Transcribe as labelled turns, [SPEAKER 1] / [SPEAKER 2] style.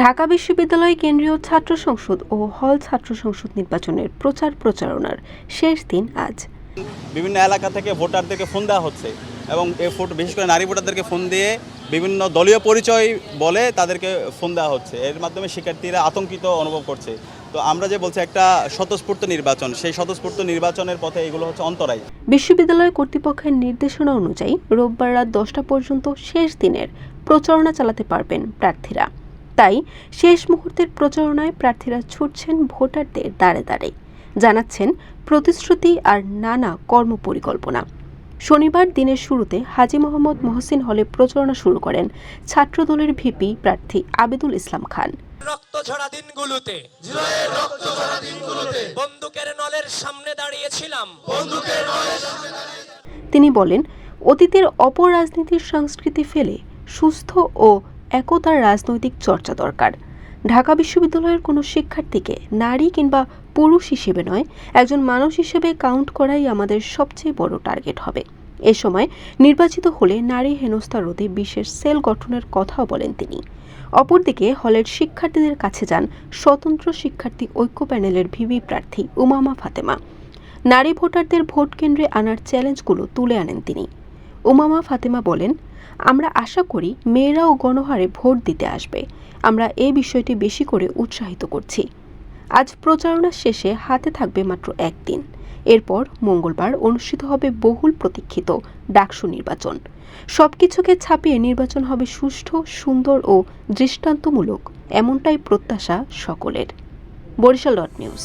[SPEAKER 1] ঢাকা বিশ্ববিদ্যালয় কেন্দ্রীয় ছাত্র সংসদ ও হল ছাত্র সংসদ নির্বাচনের প্রচারণার শেষ দিন আজ।
[SPEAKER 2] বিভিন্ন এলাকা থেকে ভোটারদেরকে ফোন দেওয়া হচ্ছে এবং এই বিশেষ করে নারী ভোটারদেরকে ফোন দিয়ে বিভিন্ন দলীয় পরিচয় বলে তাদেরকে ফোন দেওয়া হচ্ছে। এর মাধ্যমে শিক্ষার্থীরা আতঙ্কিত অনুভব করছে। তো আমরা যে বলছি একটা স্বতঃস্ফূর্ত নির্বাচন, সেই স্বতঃস্ফূর্ত নির্বাচনের পথে এগুলো হচ্ছে অন্তরায়।
[SPEAKER 1] বিশ্ববিদ্যালয় কর্তৃপক্ষের নির্দেশনা অনুযায়ী রোববার রাত 10টা পর্যন্ত শেষ দিনের প্রচারণা চালাতে পারবেন প্রার্থীরা। তাই শেষ মুহূর্তের প্রচারণায় প্রার্থীরা ছুটছেন ভোটারদের দ্বারে দ্বারে, জানাচ্ছেন প্রতিশ্রুতি আর নানা কর্মপরিকল্পনা। শনিবার দিনের শুরুতে হাজী মোহাম্মদ মহসিন হলে প্রচারণা শুরু করেন ছাত্রদলের ভিপি প্রার্থী আবেদুল ইসলাম খান।
[SPEAKER 3] রক্তঝরা দিনগুলোতে বন্দুকের নলের সামনে দাঁড়িয়েছিলাম।
[SPEAKER 1] তিনি বলেন, অতীতের অপরাজনীতির সংস্কৃতি ফেলে সুস্থ ও একতার রাজনৈতিক চর্চা দরকার। ঢাকা বিশ্ববিদ্যালয়ের কোনো শিক্ষার্থীকে নারী কিংবা পুরুষ হিসেবে নয়, একজন মানুষ হিসেবে কাউন্ট করাই আমাদের সবচেয়ে বড় টার্গেট হবে। এ সময় নির্বাচিত হলে নারী হেনস্থা রোধে বিশেষ সেল গঠনের কথাও বলেন তিনি। অপরদিকে হলের শিক্ষার্থীদের কাছে যান স্বতন্ত্র শিক্ষার্থী ঐক্য প্যানেলের ভিপি প্রার্থী উমামা ফাতেমা। নারী ভোটারদের ভোট কেন্দ্রে আনার চ্যালেঞ্জগুলো তুলে আনেন তিনি। উমামা ফাতেমা বলেন, আমরা আশা করি মেয়েরাও গণহারে ভোট দিতে আসবে। আমরা এই বিষয়টি বেশি করে উৎসাহিত করছি। আজ প্রচারণা শেষে হাতে থাকবে মাত্র একদিন। এরপর মঙ্গলবার অনুষ্ঠিত হবে বহুল প্রতীক্ষিত ডাকসু নির্বাচন। সবকিছুকে ছাপিয়ে নির্বাচন হবে সুষ্ঠু, সুন্দর ও দৃষ্টান্তমূলক, এমনটাই প্রত্যাশা সকলের। বরিশাল.নিউজ।